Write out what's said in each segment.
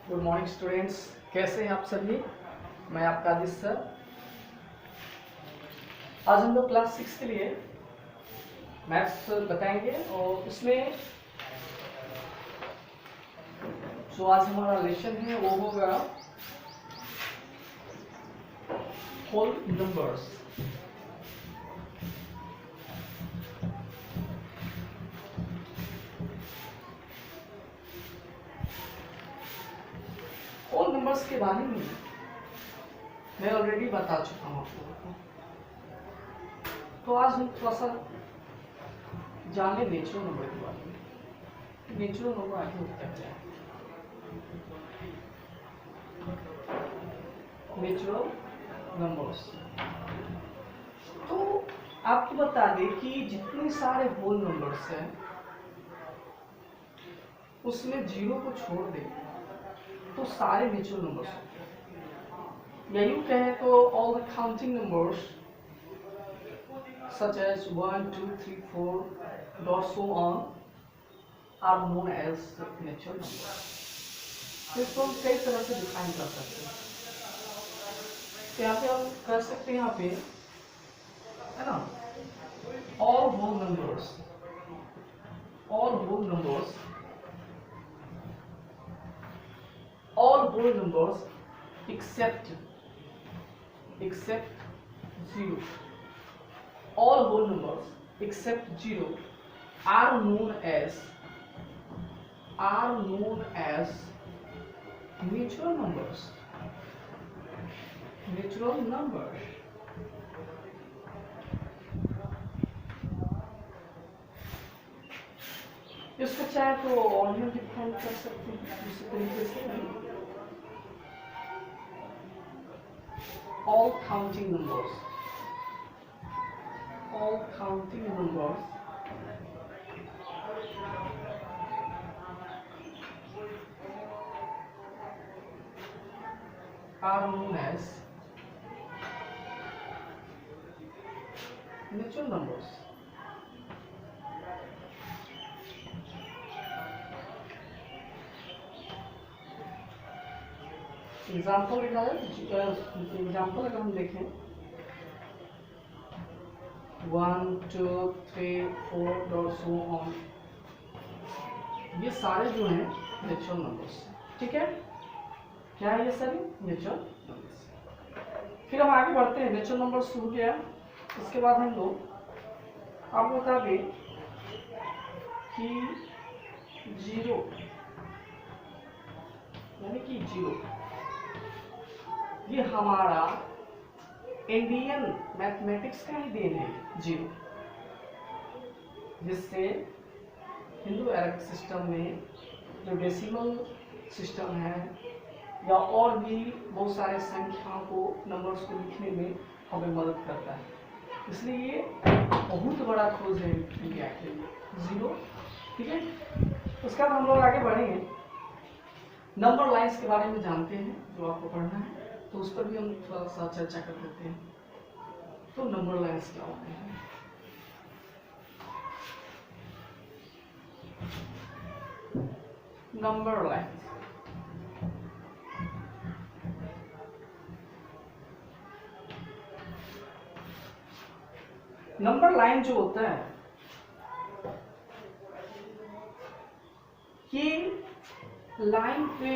Good morning students, कैसे हैं आप सभी। मैं आपका आदित्य सर। आज हम लोग क्लास 6 के लिए मैथ्स बताएंगे और उसमें जो आज हमारा लेसन है वो होगा होल नंबर्स। होल नंबर्स के बारे में मैं ऑलरेडी बता चुका हूँ आप लोगों को, तो आज हम थोड़ा सा जाने नेचुरल नंबर के बारे में। नेचुरल नंबर आगे होता क्या है। नेचुरल नंबर्स, तो आपको बता दें कि जितने सारे होल नंबर्स हैं उसमें जीरो को छोड़ दें तो सारे नेचुरल नंबर्स होते हैं। या यूं कहें तो all the counting numbers such as 1, 2, 3, 4 dot so on are known as natural numbers। इसको हम कई तरह से डिफाइन कर सकते हैं। तो यहाँ पे हम कर सकते हैं, यहाँ पे है ना, all whole numbers except zero, all whole numbers except zero are known as natural numbers। इसको चाहे तो और भी डिफाइन कर सकते हैं दूसरे तरीके से। all counting numbers are known as natural numbers। Example अगर हम देखें 1, 2, 3, 4 डॉट सो ऑन, ये सारे जो हैं नेचुरल नंबर्स। ठीक है, क्या है ये सभी नेचुरल नंबर्स। फिर हम आगे बढ़ते हैं। नेचुरल नंबर्स हो गया, उसके बाद हम लोग आपको बता दें कि जीरो यानी कि जीरो ये हमारा इंडियन मैथमेटिक्स का ही देन है। जीरो जिससे हिंदू अरबिक सिस्टम में जो डेसिमल सिस्टम है या और भी बहुत सारे संख्याओं को, नंबर्स को लिखने में हमें मदद करता है। इसलिए ये बहुत बड़ा खोज है इंडिया के लिए जीरो। ठीक है, उसके बाद हम लोग आगे बढ़ेंगे, नंबर लाइंस के बारे में जानते हैं जो आपको पढ़ना है, तो उस पर भी हम थोड़ा सा चर्चा कर लेते हैं। तो नंबर लाइंस क्या होते हैं। नंबर लाइंस लाइन जो होता है ये लाइन पे,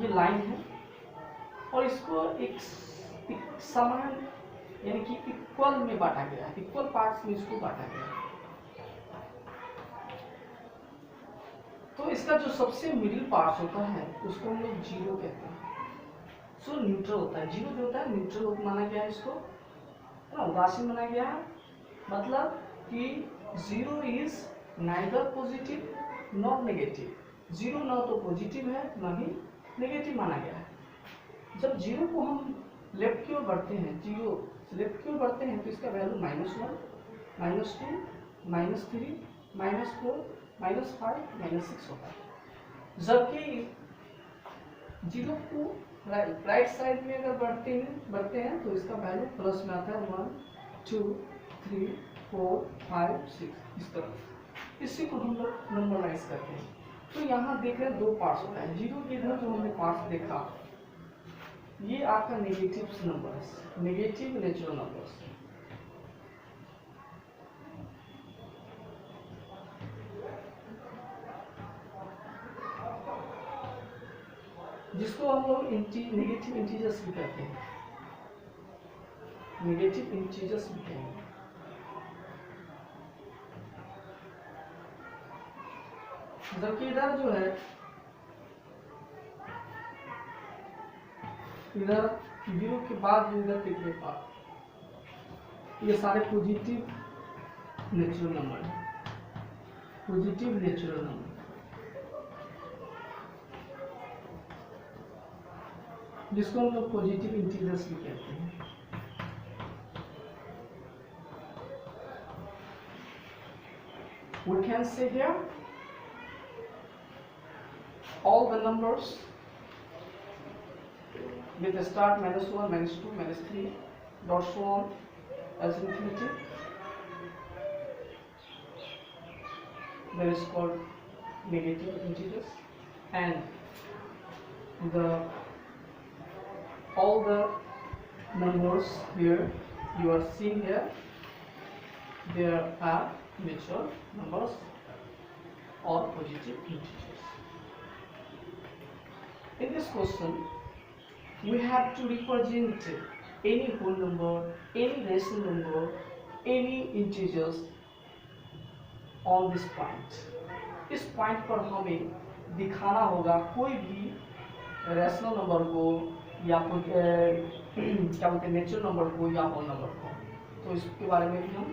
ये लाइन है और इसको एक समान यानी कि इक्वल में बांटा गया है, इक्वल पार्ट्स में इसको बांटा गया है। तो इसका जो सबसे मिडिल पार्ट होता है उसको हम लोग जीरो कहते हैं। सो न्यूट्रल होता है, जीरो जो होता है न्यूट्रल माना गया है, इसको उदासीन माना गया है। मतलब कि zero is neither positive not negative. Zero ना तो पॉजिटिव है ना ही नेगेटिव माना गया है। जब जीरो को हम लेफ्ट की ओर बढ़ते हैं, जीरो लेफ्ट की ओर बढ़ते हैं तो इसका वैल्यू -1, -2, -3, -4, -5, -6 होता है। जबकि जीरो को राइट साइड में अगर बढ़ते हैं तो इसका वैल्यू प्लस में आता है 1, 2, 3, 4, 5, 6 इस तरह। इसी को हम लोग नंबरलाइज करते हैं। तो यहाँ देख रहे हैं दो पार्ट्स होता है। जीरो के इधर जो हमने पार्ट्स देखा, ये आपका negative numbers, negative natural numbers. जिसको हम लोग नेगेटिव इंटीजर्स भी कहते हैं, नेगेटिव इंटीजर्स भी कहेंगे। जबकि इधर जो है, इधर जीरो के बाद जो इधर कितने पास, ये सारे पॉजिटिव नेचुरल नंबर है, पॉजिटिव नेचुरल नंबर, जिसको हम लोग पॉजिटिव इंटीजर्स भी कहते हैं। We can say here all the numbers with the start -1, -2, -3, dot so on as infinity, that is called negative integers, and all the numbers here you are seeing here, there are natural numbers or positive integers. In this question, we have to represent any whole number, any rational number, any integers on this point. इस point पर हमें दिखाना होगा कोई भी rational number को या क्या बोलते हैं नेचुरल नंबर को या होल नंबर को। तो इसके बारे में भी हम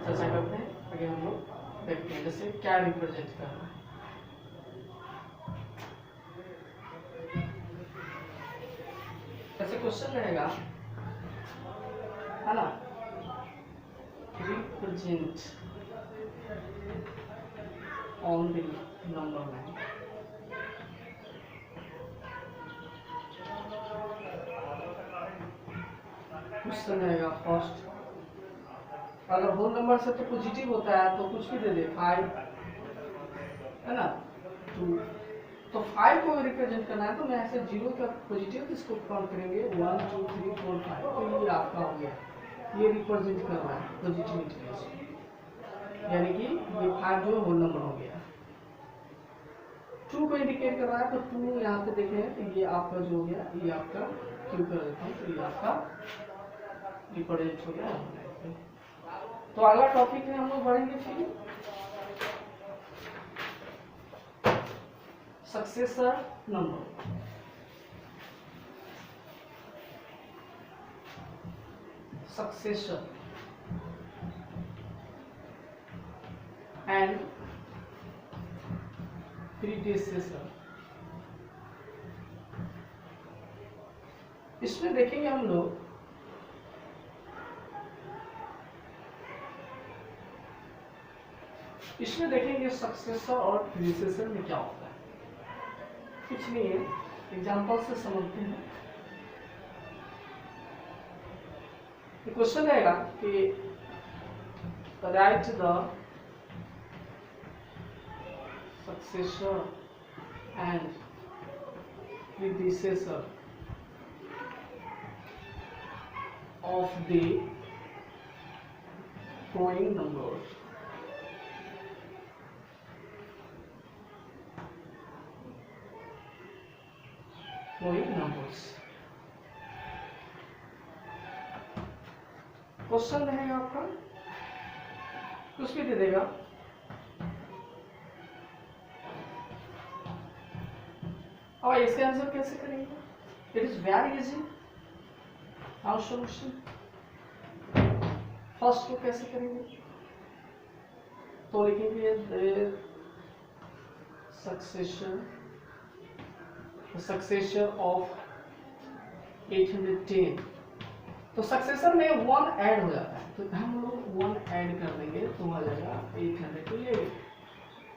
चर्चा करते हैं, आगे हम लोग देखते हैं जैसे क्या रिप्रेजेंट करना है। ऐसे क्वेश्चन रहेगा, है ना, represent on the number line. Question रहेगा फर्स्ट, अगर होल नंबर से तो पॉजिटिव होता है तो कुछ भी दे दे, 5 है ना, 2, तो 5 को रिप्रेजेंट करना है तो मैं ऐसे 0 का पॉजिटिव इसको काउंट करेंगे 1 2 3 4 5, तो ये आपका हो गया, ये रिप्रेजेंट कर रहा है पॉजिटिव इंटीजर्स, यानी कि ये 5 जो होल नंबर हो गया। 2 को इंडिकेट कर रहा है तो 2 यहाँ पे देखें तो ये आपका जो हो गया, ये आपका क्यू कर देता हूँ, तो ये आपका रिप्रेजेंट हो गया। तो अगला टॉपिक में हम लोग बढ़ेंगे फिर successor number. Successor and predecessor, इसमें देखेंगे हम लोग सक्सेसर और प्रीडिसेसर में क्या होता है। कुछ नहीं है, एग्जांपल से समझते हैं। क्वेश्चन रहेगा कि right the successor and predecessor of the flowing numbers. Question रहेगा आपका, कुछ भी दे देगा, और इसके आंसर कैसे करेंगे? It is very easy. Our solution first को कैसे करेंगे, तो लिखेंगे सक्सेसर ऑफ 810, तो सक्सेसर में 1 ऐड हो जाता है, तो हम लोग 1 ऐड कर देंगे तो आ जाएगा 800 तो ये।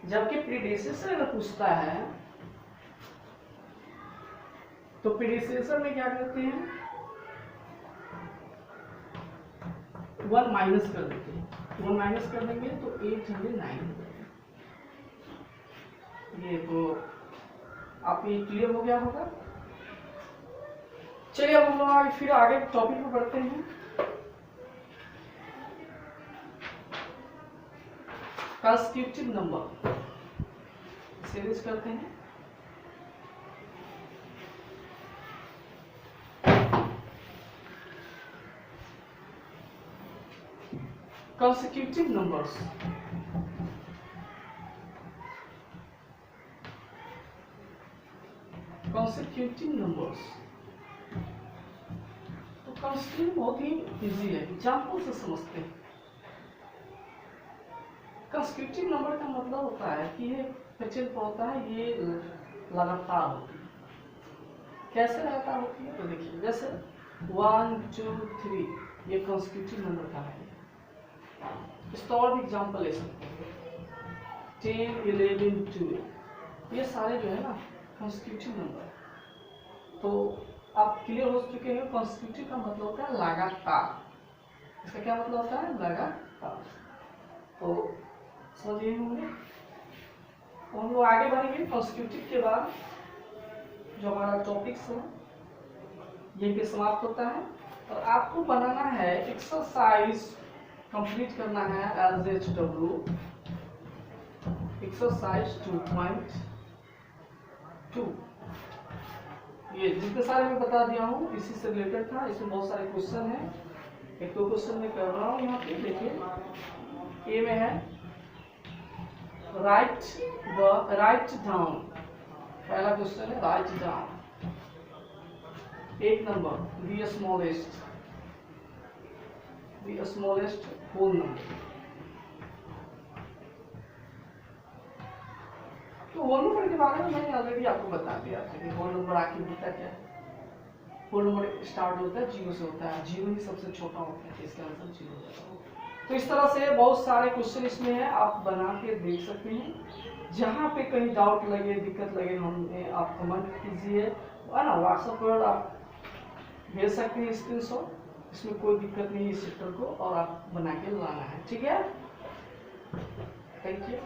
जबकि प्रीडिसेसर अगर पूछता है तो प्रीडिसेसर में क्या करते हैं, 1 माइनस कर देते हैं, 1 माइनस कर देंगे तो 809 हो जाएगा। होती है। तो आप ये क्लियर हो गया होगा। चलिए अब हम लोग आगे फिर आगे टॉपिक पे बढ़ते हैं। कंस्टिट्यूटिव नंबर सीरीज करते हैं। Consecutive numbers. Consecutive numbers. तो कंस्टिट्यूटिव बहुत ही इजी है, एग्जाम्पल से समझते हैं। कंस्टिट्यूटिव नंबर का मतलब होता है कि ये क्वेश्चन होता है, ये लगातार होती है। कैसे लगातार होती है? तो देखिए जैसे 1 2 3 ये कंस्टिट्यूटिव नंबर का है। इसका और भी एग्जाम्पल ले सकते हैं, 10 11 12 ये सारे जो है ना कंस्टिट्यूटिव नंबर। तो आप क्लियर हो चुके हैं, कंस्टिट्यूटिव का मतलब होता है लगातार। इसका क्या मतलब होता है? लगातार। तो समझिए होंगे। तो हम लोग आगे बढ़ेंगे। कंस्टिट्यूटिव के बाद जो हमारा टॉपिक्स है ये भी समाप्त होता है, और आपको बनाना है एक्सरसाइज कंप्लीट करना है LHW एक्सरसाइज 2.2। ये जितने सारे मैं बता दिया हूँ इसी से रिलेटेड था। इसमें बहुत सारे क्वेश्चन हैं, एक दो क्वेश्चन मैं कर रहा हूँ यहाँ पे। देखिए ए में है राइट डाउन, पहला क्वेश्चन है राइट डाउन। एक नंबर द स्मॉलेस्ट होल नंबर। तो होल नंबर के बारे में मैंने ऑलरेडी आपको बता दिया था कि होल नंबर आखिर होता क्या है। होल नंबर स्टार्ट होता है 0 से होता है, 0 ही सबसे छोटा होता है, इसका आंसर 0 हो जाता है। तो इस तरह से बहुत सारे क्वेश्चन इसमें है, आप बना के देख सकते हैं। जहाँ पे कहीं डाउट लगे, दिक्कत लगे, हमें आप कमेंट कीजिए, है ना। व्हाट्सएप पर आप भेज सकते हैं स्क्रीनशॉट, इसमें कोई दिक्कत नहीं है इस चैप्टर को, और आप बना के लाना है। ठीक है, थैंक यू।